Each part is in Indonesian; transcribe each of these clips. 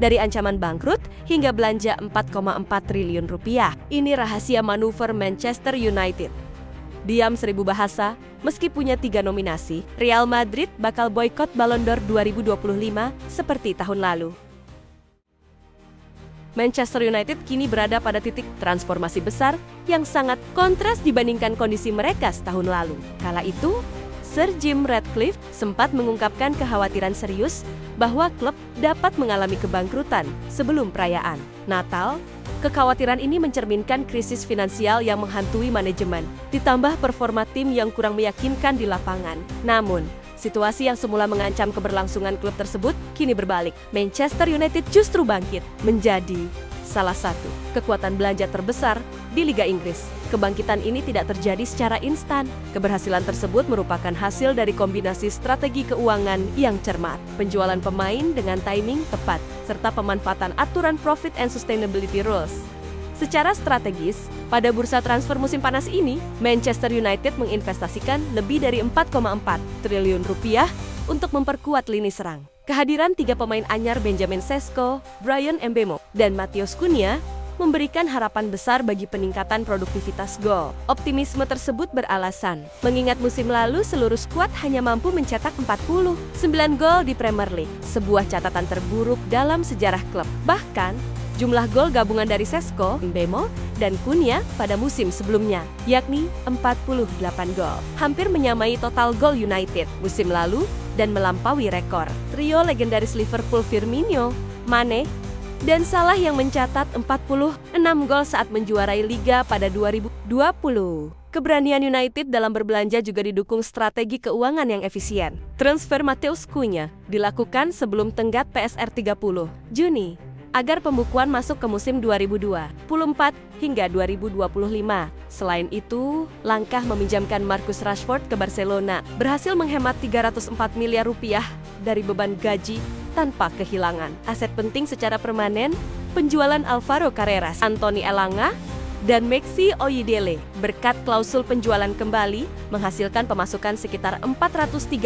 dari ancaman bangkrut hingga belanja 4,4 triliun rupiah. Ini rahasia manuver Manchester United. Diam 1000 bahasa, meski punya 3 nominasi, Real Madrid bakal boikot Ballon d'Or 2025 seperti tahun lalu. Manchester United kini berada pada titik transformasi besar yang sangat kontras dibandingkan kondisi mereka setahun lalu. Kala itu, Sir Jim Ratcliffe sempat mengungkapkan kekhawatiran serius bahwa klub dapat mengalami kebangkrutan sebelum perayaan Natal. Kekhawatiran ini mencerminkan krisis finansial yang menghantui manajemen, ditambah performa tim yang kurang meyakinkan di lapangan. Namun, situasi yang semula mengancam keberlangsungan klub tersebut kini berbalik. Manchester United justru bangkit menjadi salah satu kekuatan belanja terbesar di Liga Inggris. Kebangkitan ini tidak terjadi secara instan. Keberhasilan tersebut merupakan hasil dari kombinasi strategi keuangan yang cermat, penjualan pemain dengan timing tepat, serta pemanfaatan aturan Profit and Sustainability Rules. Secara strategis, pada bursa transfer musim panas ini, Manchester United menginvestasikan lebih dari 4,4 triliun rupiah untuk memperkuat lini serang. Kehadiran 3 pemain anyar Benjamin Sesko, Bryan Mbeumo, dan Matheus Cunha memberikan harapan besar bagi peningkatan produktivitas gol. Optimisme tersebut beralasan, mengingat musim lalu seluruh skuad hanya mampu mencetak 49 gol di Premier League, sebuah catatan terburuk dalam sejarah klub. Bahkan, jumlah gol gabungan dari Sesko, Mbeumo, dan Cunha pada musim sebelumnya, yakni 48 gol, hampir menyamai total gol United musim lalu dan melampaui rekor trio legendaris Liverpool Firmino, Mane, dan Salah yang mencatat 46 gol saat menjuarai Liga pada 2020. Keberanian United dalam berbelanja juga didukung strategi keuangan yang efisien. Transfer Matheus Cunha dilakukan sebelum tenggat PSR 30 Juni, agar pembukuan masuk ke musim 2024 hingga 2025. Selain itu, langkah meminjamkan Marcus Rashford ke Barcelona berhasil menghemat 304 miliar rupiah dari beban gaji tanpa kehilangan aset penting secara permanen. Penjualan Alvaro Carreras, Anthony Elanga, dan Maxi Oyedele berkat klausul penjualan kembali menghasilkan pemasukan sekitar 435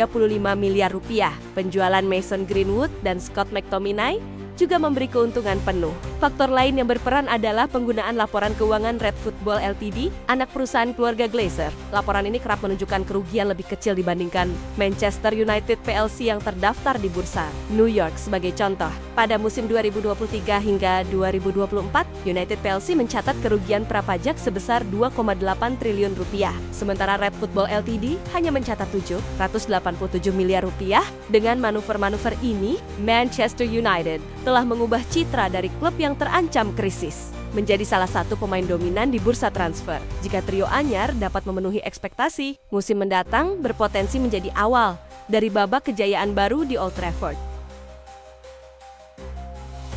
miliar rupiah. Penjualan Mason Greenwood dan Scott McTominay juga memberi keuntungan penuh. Faktor lain yang berperan adalah penggunaan laporan keuangan Red Football Ltd, anak perusahaan keluarga Glazer. Laporan ini kerap menunjukkan kerugian lebih kecil dibandingkan Manchester United PLC yang terdaftar di bursa New York sebagai contoh. Pada musim 2023 hingga 2024, United PLC mencatat kerugian prapajak sebesar 2,8 triliun rupiah. Sementara Red Football Ltd hanya mencatat 787 miliar rupiah. Dengan manuver-manuver ini, Manchester United telah mengubah citra dari klub yang terancam krisis menjadi salah satu pemain dominan di bursa transfer. Jika trio anyar dapat memenuhi ekspektasi, musim mendatang berpotensi menjadi awal dari babak kejayaan baru di Old Trafford.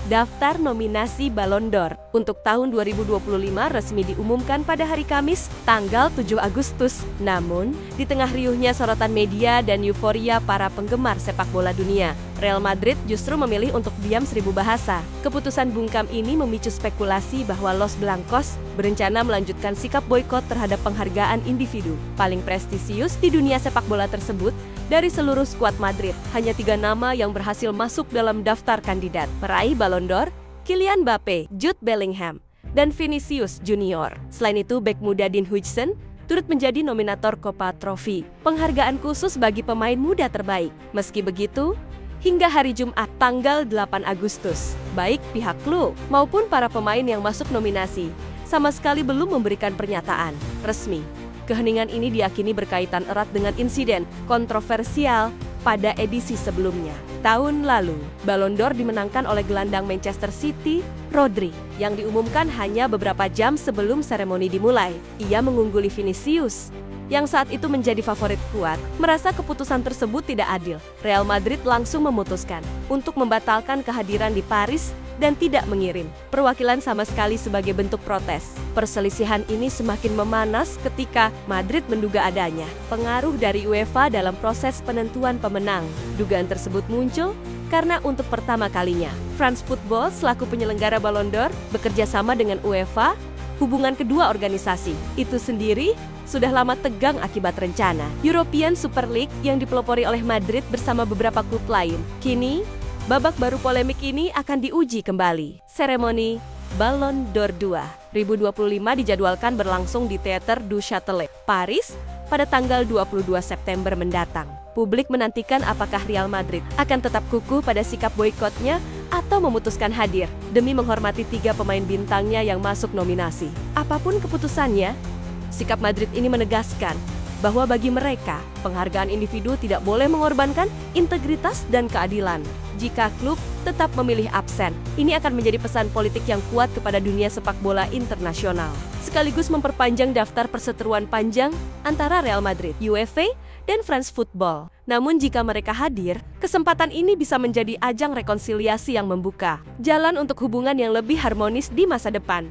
Daftar nominasi Ballon d'Or untuk tahun 2025 resmi diumumkan pada hari Kamis, tanggal 7 Agustus. Namun, di tengah riuhnya sorotan media dan euforia para penggemar sepak bola dunia, Real Madrid justru memilih untuk diam 1000 bahasa. Keputusan bungkam ini memicu spekulasi bahwa Los Blancos berencana melanjutkan sikap boikot terhadap penghargaan individu paling prestisius di dunia sepak bola tersebut. Dari seluruh skuad Madrid, hanya 3 nama yang berhasil masuk dalam daftar kandidat meraih Ballon d'Or: Kylian Mbappe, Jude Bellingham, dan Vinicius Junior. Selain itu, bek muda Dean Huijsen turut menjadi nominator Copa Trophy, penghargaan khusus bagi pemain muda terbaik. Meski begitu, hingga hari Jumat tanggal 8 Agustus, baik pihak klub maupun para pemain yang masuk nominasi sama sekali belum memberikan pernyataan resmi. Keheningan ini diyakini berkaitan erat dengan insiden kontroversial pada edisi sebelumnya. Tahun lalu, Ballon d'Or dimenangkan oleh gelandang Manchester City, Rodri, yang diumumkan hanya beberapa jam sebelum seremoni dimulai. Ia mengungguli Vinicius, yang saat itu menjadi favorit kuat, merasa keputusan tersebut tidak adil. Real Madrid langsung memutuskan untuk membatalkan kehadiran di Paris dan tidak mengirim perwakilan sama sekali sebagai bentuk protes. Perselisihan ini semakin memanas ketika Madrid menduga adanya pengaruh dari UEFA dalam proses penentuan pemenang. Dugaan tersebut muncul karena untuk pertama kalinya, France Football selaku penyelenggara Ballon d'Or bekerja sama dengan UEFA. Hubungan kedua organisasi itu sendiri sudah lama tegang akibat rencana European Super League yang dipelopori oleh Madrid bersama beberapa klub lain. Kini, Babak baru polemik ini akan diuji kembali. Seremoni Ballon d'Or 2025 dijadwalkan berlangsung di Théâtre du Châtelet, Paris, pada tanggal 22 September mendatang. Publik menantikan apakah Real Madrid akan tetap kukuh pada sikap boikotnya atau memutuskan hadir demi menghormati 3 pemain bintangnya yang masuk nominasi. Apapun keputusannya, sikap Madrid ini menegaskan bahwa bagi mereka, penghargaan individu tidak boleh mengorbankan integritas dan keadilan. Jika klub tetap memilih absen, ini akan menjadi pesan politik yang kuat kepada dunia sepak bola internasional, sekaligus memperpanjang daftar perseteruan panjang antara Real Madrid, UEFA, dan France Football. Namun jika mereka hadir, kesempatan ini bisa menjadi ajang rekonsiliasi yang membuka jalan untuk hubungan yang lebih harmonis di masa depan.